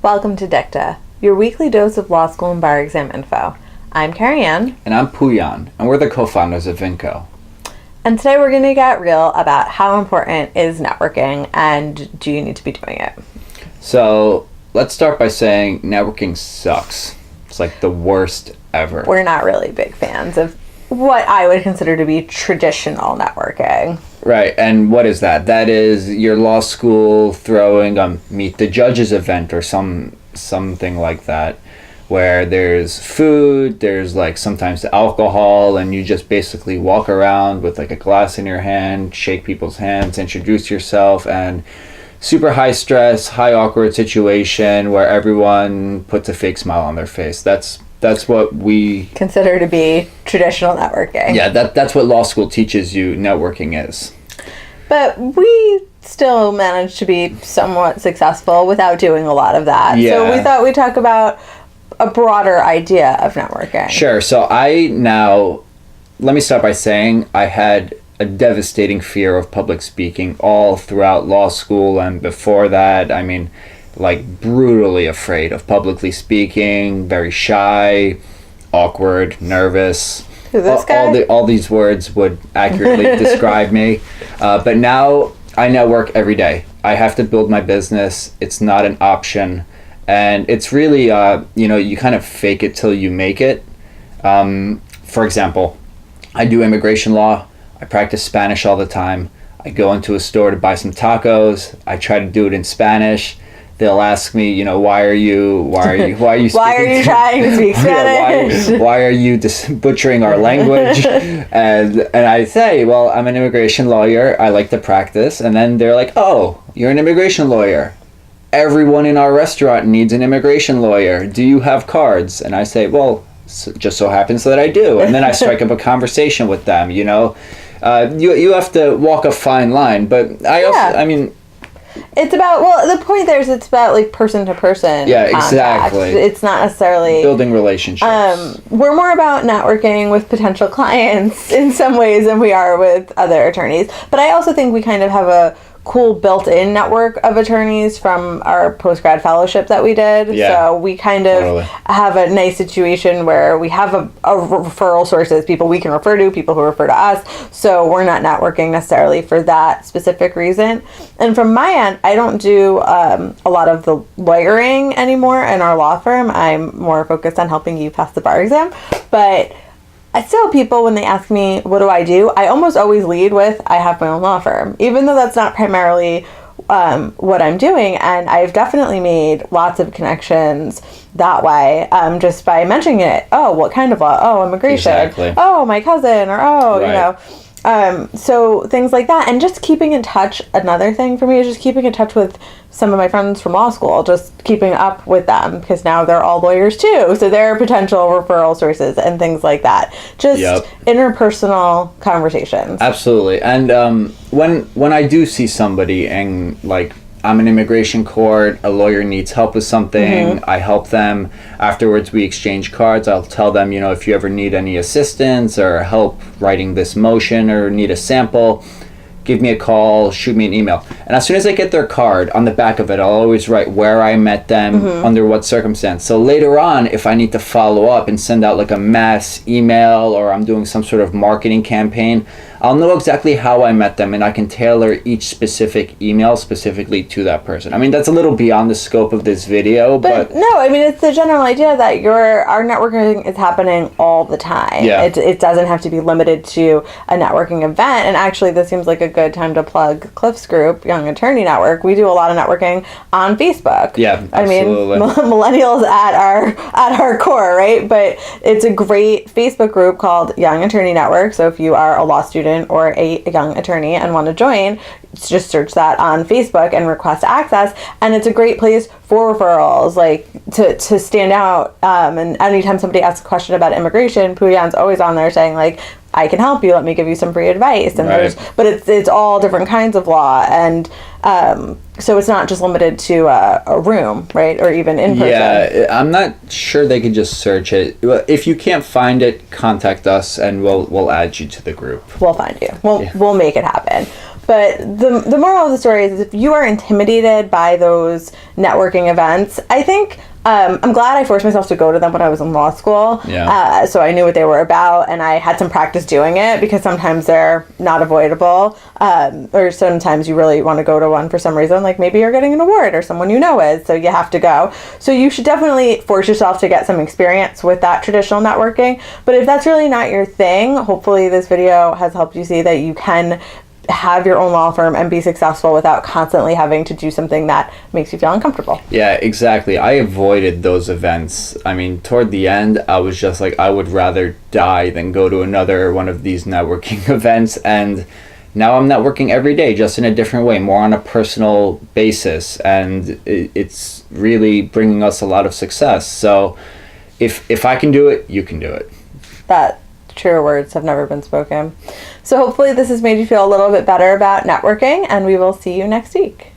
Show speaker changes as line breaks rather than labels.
Welcome to Dicta, your weekly dose of law school and bar exam info. I'm Carrie Ann.
And I'm Puyan, and we're the co-founders of Vinco.
And today we're going to get real about how important is networking and do you need to be doing it?
So let's start by saying networking sucks. It's like the worst ever.
We're not really big fans of what I would consider to be traditional networking.
Right, and what is that? That is your law school throwing a meet the judges event or something like that, where there's food, there's like sometimes alcohol, and you just basically walk around with like a glass in your hand, shake people's hands, introduce yourself, and super high stress, high awkward situation where everyone puts a fake smile on their face. That's what we
consider to be traditional networking.
Yeah, that's what law school teaches you networking is.
But we still managed to be somewhat successful without doing a lot of that.
Yeah.
So we thought we'd talk about a broader idea of networking.
Sure. So let me start by saying I had a devastating fear of public speaking all throughout law school, and before that, I mean, like brutally afraid of publicly speaking, very shy, awkward, nervous.
Who's this guy?
All these words would accurately describe me. But now I network every day. I have to build my business. It's not an option. And it's really, you kind of fake it till you make it. For example, I do immigration law. I practice Spanish all the time. I go into a store to buy some tacos. I try to do it in Spanish. They'll ask me, why are you speaking
why are you trying to speak Spanish?
Why are you butchering our language? and I say, well, I'm an immigration lawyer. I like to practice. And then they're like, oh, you're an immigration lawyer. Everyone in our restaurant needs an immigration lawyer. Do you have cards? And I say, well, just so happens that I do. And then I strike up a conversation with them. You have to walk a fine line. But
it's about, the point there is it's about like person to person.
Yeah,
contact.
exactly.
It's not necessarily
building relationships.
We're more about networking with potential clients in some ways than we are with other attorneys. But I also think we kind of have a cool built-in network of attorneys from our post-grad fellowship that we did.
Yeah,
so we kind of
totally
have a nice situation where we have a referral sources, people we can refer to, people who refer to us. So we're not networking necessarily for that specific reason. And from my end, I don't do a lot of the lawyering anymore in our law firm. I'm more focused on helping you pass the bar exam. But I still, people, when they ask me, what do? I almost always lead with, I have my own law firm, even though that's not primarily what I'm doing. And I've definitely made lots of connections that way, just by mentioning it. Oh, what kind of law? Oh, immigration.
Exactly.
Oh, my cousin, or
right.
So things like that. And just keeping in touch, another thing for me is just keeping in touch with some of my friends from law school, just keeping up with them because now they're all lawyers too. So they're potential referral sources and things like that. Just interpersonal conversations.
Absolutely. And when I do see somebody and like I'm in immigration court, a lawyer needs help with something, I help them. Afterwards, we exchange cards. I'll tell them, if you ever need any assistance or help writing this motion or need a sample, give me a call, shoot me an email. And as soon as I get their card, on the back of it, I'll always write where I met them, under what circumstance. So later on, if I need to follow up and send out like a mass email or I'm doing some sort of marketing campaign, I'll know exactly how I met them and I can tailor each specific email specifically to that person. I mean, that's a little beyond the scope of this video, but
no, I mean, it's the general idea that our networking is happening all the time.
Yeah.
It doesn't have to be limited to a networking event. And actually, this seems like a good time to plug Cliff's group, Young Attorney Network. We do a lot of networking on Facebook.
Yeah, absolutely.
I mean, millennials at our core, right? But it's a great Facebook group called Young Attorney Network. So if you are a law student or a young attorney and want to join, just search that on Facebook and request access. And it's a great place for referrals, like to stand out. And anytime somebody asks a question about immigration, Puyan's always on there saying like, I can help you. Let me give you some free advice. And but it's all different kinds of law, and so it's not just limited to a room, right, or even in person.
Yeah, I'm not sure they can just search it. If you can't find it, contact us, and we'll add you to the group.
We'll find you. We'll make it happen. But the moral of the story is if you are intimidated by those networking events, I think I'm glad I forced myself to go to them when I was in law school.
Yeah.
So I knew what they were about, and I had some practice doing it because sometimes they're not avoidable. Or sometimes you really want to go to one for some reason, like maybe you're getting an award or someone you know is, so you have to go. So you should definitely force yourself to get some experience with that traditional networking. But if that's really not your thing, hopefully this video has helped you see that you can have your own law firm and be successful without constantly having to do something that makes you feel uncomfortable.
Yeah, exactly. I avoided those events. I mean, toward the end, I was just like, I would rather die than go to another one of these networking events. And now I'm networking every day, just in a different way, more on a personal basis. And it's really bringing us a lot of success. So if I can do it, you can do it.
That truer words have never been spoken. So hopefully this has made you feel a little bit better about networking, and we will see you next week.